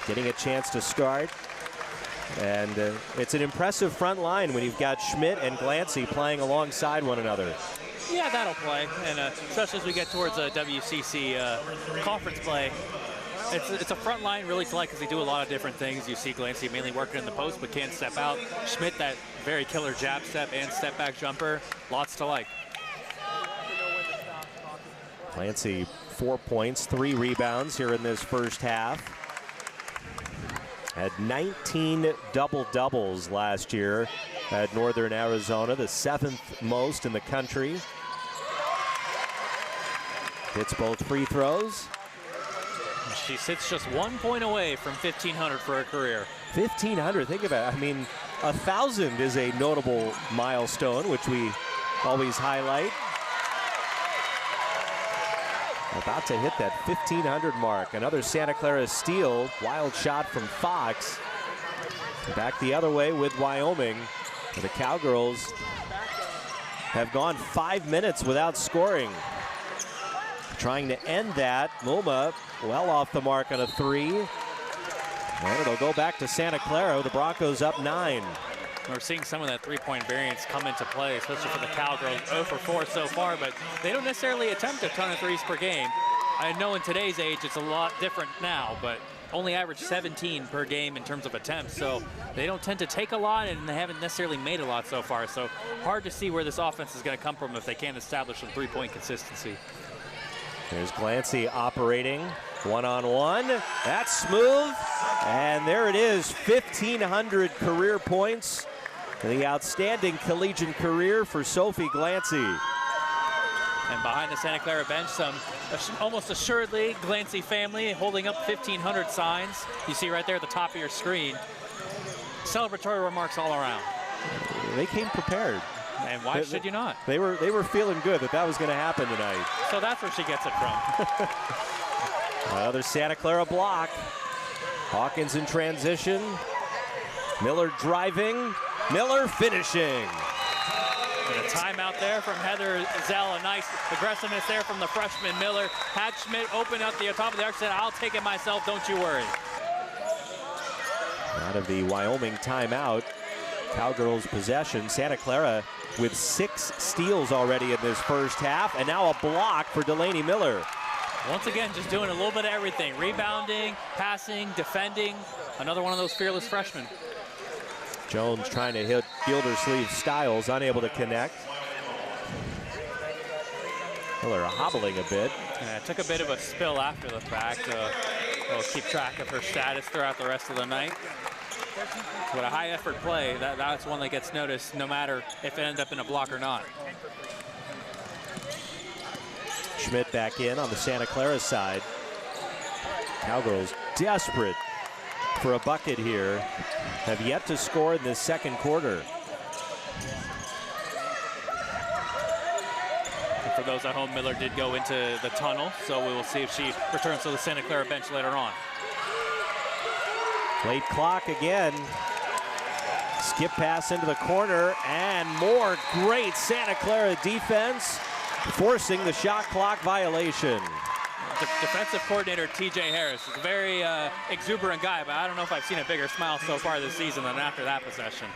getting a chance to start. And it's an impressive front line when you've got Schmidt and Glancy playing alongside one another. Yeah, that'll play, and especially as we get towards a WCC conference play. It's a front line really to like because they do a lot of different things. You see Glancy mainly working in the post but can't step out. Schmidt, that very killer jab step and step back jumper. Lots to like. Glancy 4 points, 3 rebounds here in this first half. Had 19 double-doubles last year at Northern Arizona, the 7th most in the country. Hits both free throws. She sits just 1 point away from 1,500 for her career. 1,500, think about it. I mean, 1,000 is a notable milestone, which we always highlight. About to hit that 1,500 mark. Another Santa Clara steal. Wild shot from Fox. Back the other way with Wyoming. The Cowgirls have gone 5 minutes without scoring. Trying to end that. Loma well off the mark on a 3. And it'll go back to Santa Clara. The Broncos up 9. We're seeing some of that three-point variance come into play, especially for the Cowgirls. 0 for 4 so far, but they don't necessarily attempt a ton of threes per game. I know in today's age it's a lot different now, but only average 17 per game in terms of attempts. So they don't tend to take a lot, and they haven't necessarily made a lot so far. So hard to see where this offense is going to come from if they can't establish some three-point consistency. There's Glancy operating one-on-one. That's smooth. And there it is, 1,500 career points. The outstanding collegiate career for Sophie Glancy. And behind the Santa Clara bench, some almost assuredly Glancy family holding up 1,500 signs. You see right there at the top of your screen. Celebratory remarks all around. They came prepared. And why should you not? They were feeling good that was going to happen tonight. So that's where she gets it from. Another Santa Clara block. Hawkins in transition. Miller driving. Miller finishing. And a timeout there from Heather Zell. A nice aggressiveness there from the freshman Miller. Had Schmidt open up the top of the arc, said, "I'll take it myself, don't you worry." Out of the Wyoming timeout. Cowgirls possession. Santa Clara with 6 steals already in this first half, and now a block for Delaney Miller. Once again, just doing a little bit of everything. Rebounding, passing, defending. Another one of those fearless freshmen. Jones trying to hit Gildersleeve Styles, unable to connect. Miller hobbling a bit. Yeah, took a bit of a spill after the fact. We'll keep track of her status throughout the rest of the night. But a high effort play, that's one that gets noticed no matter if it ends up in a block or not. Schmidt back in on the Santa Clara side. Cowgirls desperate for a bucket here. Have yet to score in this second quarter. And for those at home, Miller did go into the tunnel, so we will see if she returns to the Santa Clara bench later on. Late clock again. Skip pass into the corner, and more great Santa Clara defense, forcing the shot clock violation. Defensive coordinator TJ Harris is a very exuberant guy, but I don't know if I've seen a bigger smile so far this season than after that possession.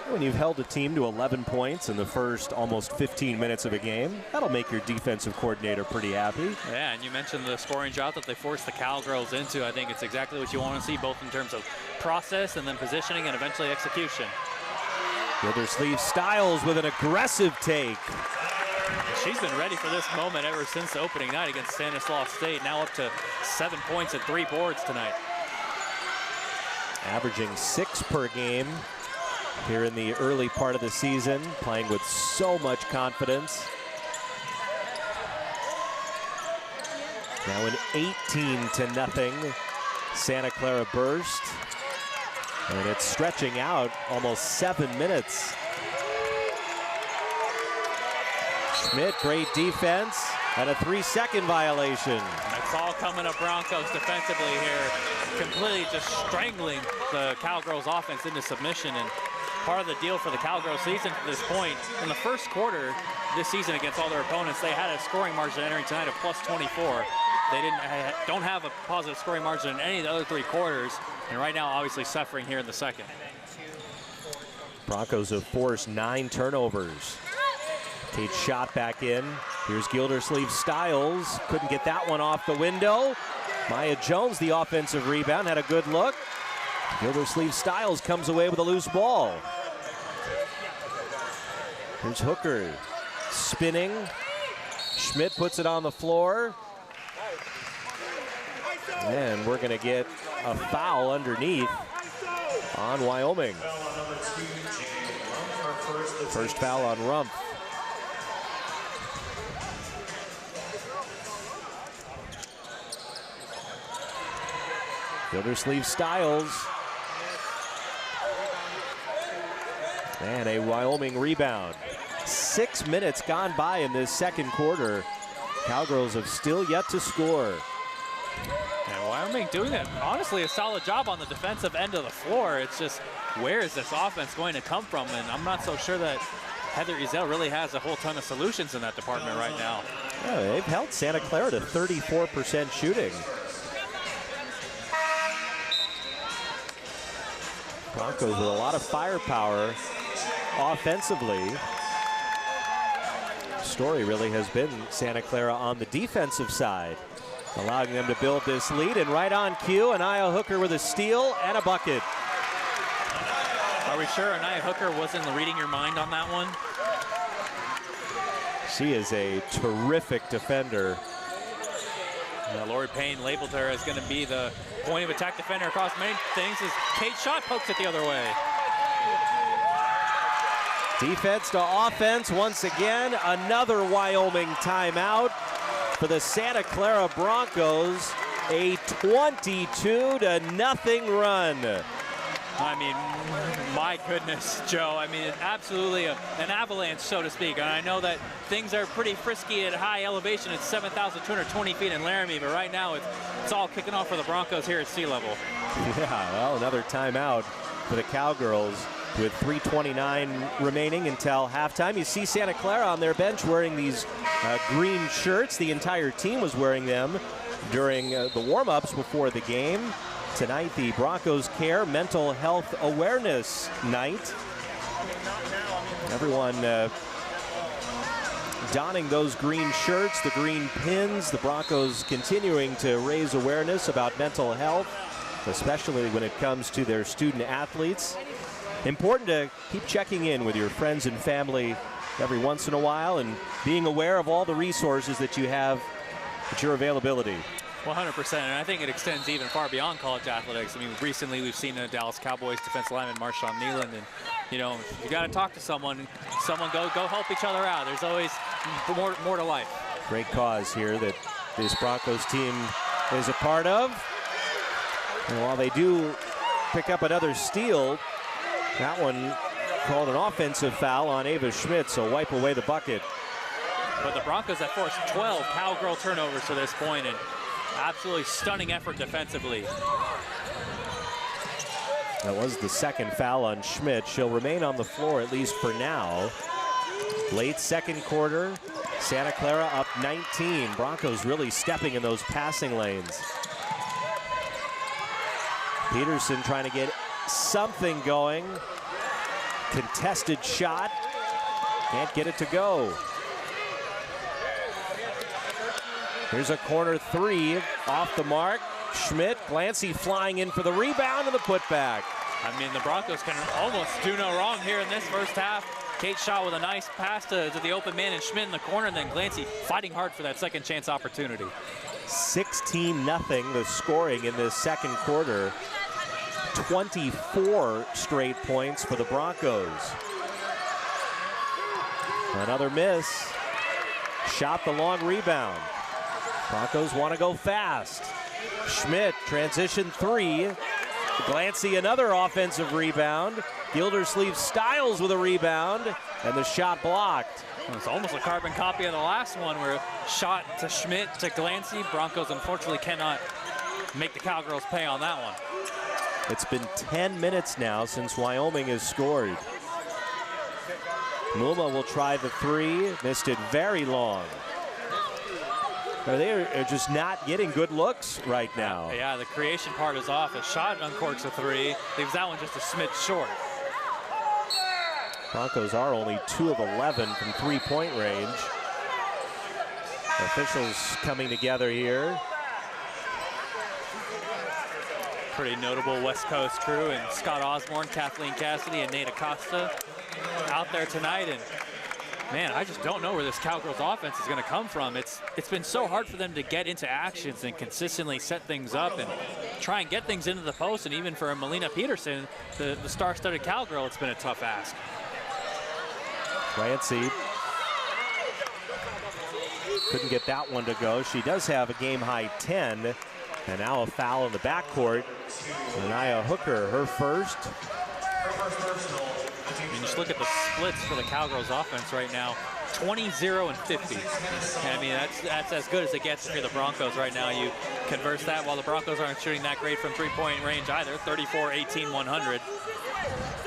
When you've held a team to 11 points in the first almost 15 minutes of a game, that'll make your defensive coordinator pretty happy. Yeah, and you mentioned the scoring drought that they forced the Cowgirls into. I think it's exactly what you want to see, both in terms of process and then positioning and eventually execution. Gildersleeve Styles with an aggressive take. She's been ready for this moment ever since the opening night against Stanislaus State. Now up to 7 points and 3 boards tonight. Averaging 6 per game here in the early part of the season, playing with so much confidence. Now an 18-0 Santa Clara burst. And it's stretching out almost 7 minutes. Schmidt, great defense, and a 3-second violation. That's all coming up Broncos defensively here, completely just strangling the Cowgirls offense into submission. And part of the deal for the Cowgirls season to this point, in the first quarter this season against all their opponents, they had a scoring margin entering tonight of +24. They don't have a positive scoring margin in any of the other 3 quarters, and right now obviously suffering here in the second. Broncos have forced 9 turnovers. Tate shot back in. Here's Gildersleeve-Styles. Couldn't get that one off the window. Maya Jones, the offensive rebound, had a good look. Gildersleeve-Styles comes away with a loose ball. Here's Hooker spinning. Schmidt puts it on the floor. And we're going to get a foul underneath on Wyoming. First foul on Rumpf. Gildersleeve-Styles. And a Wyoming rebound. 6 minutes gone by in this second quarter. Cowgirls have still yet to score. And Wyoming doing it, honestly, a solid job on the defensive end of the floor. It's just, where is this offense going to come from? And I'm not so sure that Heather Ezel really has a whole ton of solutions in that department right now. Yeah, they've held Santa Clara to 34% shooting. Broncos with a lot of firepower offensively. Story really has been Santa Clara on the defensive side, allowing them to build this lead. And right on cue, Anaya Hooker with a steal and a bucket. Are we sure Anaya Hooker wasn't reading your mind on that one? She is a terrific defender. Lori Payne labeled her as going to be the point of attack defender across many things as Kate Schott pokes it the other way. Defense to offense once again. Another Wyoming timeout for the Santa Clara Broncos. A 22-0 run. I mean, my goodness, Joe. I mean, absolutely an avalanche, so to speak. And I know that things are pretty frisky at high elevation. It's 7,220 feet in Laramie, but right now it's all kicking off for the Broncos here at sea level. Yeah, well, another timeout for the Cowgirls with 3:29 remaining until halftime. You see Santa Clara on their bench wearing these green shirts. The entire team was wearing them during the warm-ups before the game. Tonight, the Broncos Care Mental Health Awareness Night. Everyone donning those green shirts, the green pins. The Broncos continuing to raise awareness about mental health, especially when it comes to their student athletes. Important to keep checking in with your friends and family every once in a while and being aware of all the resources that you have at your availability. 100%, and I think it extends even far beyond college athletics. I mean, recently we've seen the Dallas Cowboys defensive lineman Marshawn Neeland, and you know, you got to talk to someone go help each other out. There's always more to life. Great cause here that this Broncos team is a part of. And while they do pick up another steal, that one called an offensive foul on Ava Schmidt, so wipe away the bucket. But the Broncos have forced 12 Cowgirl turnovers to this point, and absolutely stunning effort defensively. That was the second foul on Schmidt. She'll remain on the floor at least for now. Late second quarter, Santa Clara up 19. Broncos really stepping in those passing lanes. Peterson trying to get something going. Contested shot. Can't get it to go. Here's a corner three off the mark. Schmidt, Glancy flying in for the rebound and the putback. I mean, the Broncos can almost do no wrong here in this first half. Kate Shaw with a nice pass to the open man and Schmidt in the corner, and then Glancy fighting hard for that second chance opportunity. 16-0 the scoring in this second quarter. 24 straight points for the Broncos. Another miss. Shot the long rebound. Broncos want to go fast. Schmidt, transition three. Glancy, another offensive rebound. Gildersleeve-Styles with a rebound, and the shot blocked. It's almost a carbon copy of the last one, where shot to Schmidt to Glancy. Broncos unfortunately cannot make the Cowgirls pay on that one. It's been 10 minutes now since Wyoming has scored. Muma will try the three, missed it very long. They are just not getting good looks right now. Yeah, the creation part is off. A shot uncorks a three, leaves that one just a smidge short. Broncos are only 2 of 11 from three-point range. Officials coming together here. Pretty notable West Coast crew, and Scott Osborne, Kathleen Cassidy, and Nate Acosta out there tonight. And man, I just don't know where this Cowgirls offense is going to come from. It's been so hard for them to get into actions and consistently set things up and try and get things into the post. And even for Melina Peterson, the star-studded Cowgirl, it's been a tough ask. Clancy couldn't get that one to go. She does have a game-high 10. And now a foul in the backcourt. Anaya Hooker, her first. And just look at the splits for the Cowgirls offense right now. 20, 0, and 50. And I mean, that's as good as it gets if you're the Broncos right now. You converse that while the Broncos aren't shooting that great from three-point range either. 34, 18, 100.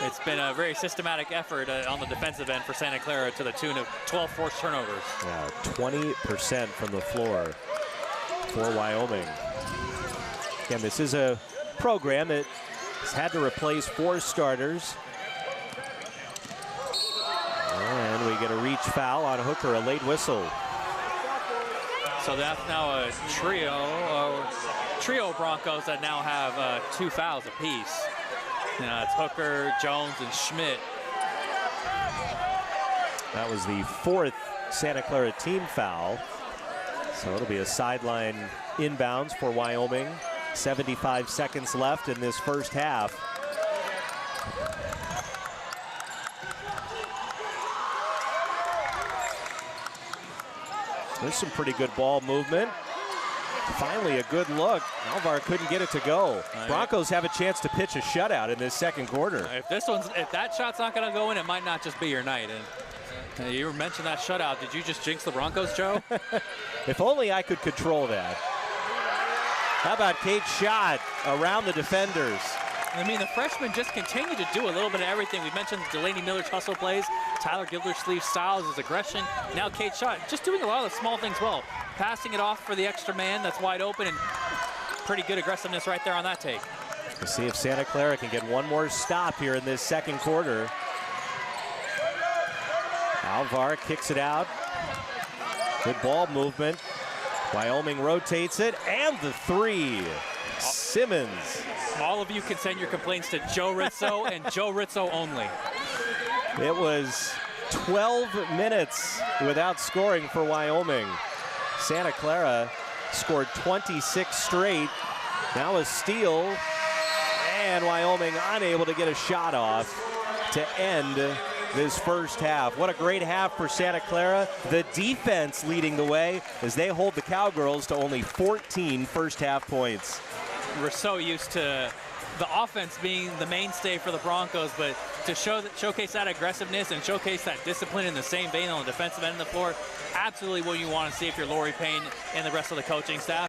It's been a very systematic effort on the defensive end for Santa Clara to the tune of 12 forced turnovers. Yeah, 20% from the floor for Wyoming. Again, this is a program that has had to replace 4 starters. And we get a reach foul on Hooker, a late whistle. So that's now a trio Broncos that now have 2 fouls apiece. It's Hooker, Jones, and Schmidt. That was the 4th Santa Clara team foul. So it'll be a sideline inbounds for Wyoming. 75 seconds left in this first half. There's some pretty good ball movement. Finally a good look. Alvar couldn't get it to go. Broncos have a chance to pitch a shutout in this second quarter. If that shot's not going to go in, it might not just be your night. And you mentioned that shutout. Did you just jinx the Broncos, Joe? If only I could control that. How about Kate's shot around the defenders? I mean, the freshmen just continue to do a little bit of everything. We mentioned Delaney Miller's hustle plays, Tyler Gildersleeve styles, his aggression. Now Kate's shot, just doing a lot of the small things well. Passing it off for the extra man that's wide open, and pretty good aggressiveness right there on that take. We'll see if Santa Clara can get one more stop here in this second quarter. Alvar kicks it out. Good ball movement. Wyoming rotates it, and the three. Simmons. All of you can send your complaints to Joe Rizzo and Joe Rizzo only. It was 12 minutes without scoring for Wyoming. Santa Clara scored 26 straight. Now a steal, and Wyoming unable to get a shot off to end this first half. What a great half for Santa Clara. The defense leading the way as they hold the Cowgirls to only 14 first half points. We're so used to the offense being the mainstay for the Broncos, but to showcase that aggressiveness and showcase that discipline in the same vein on the defensive end of the floor, absolutely what you want to see if you're Lori Payne and the rest of the coaching staff.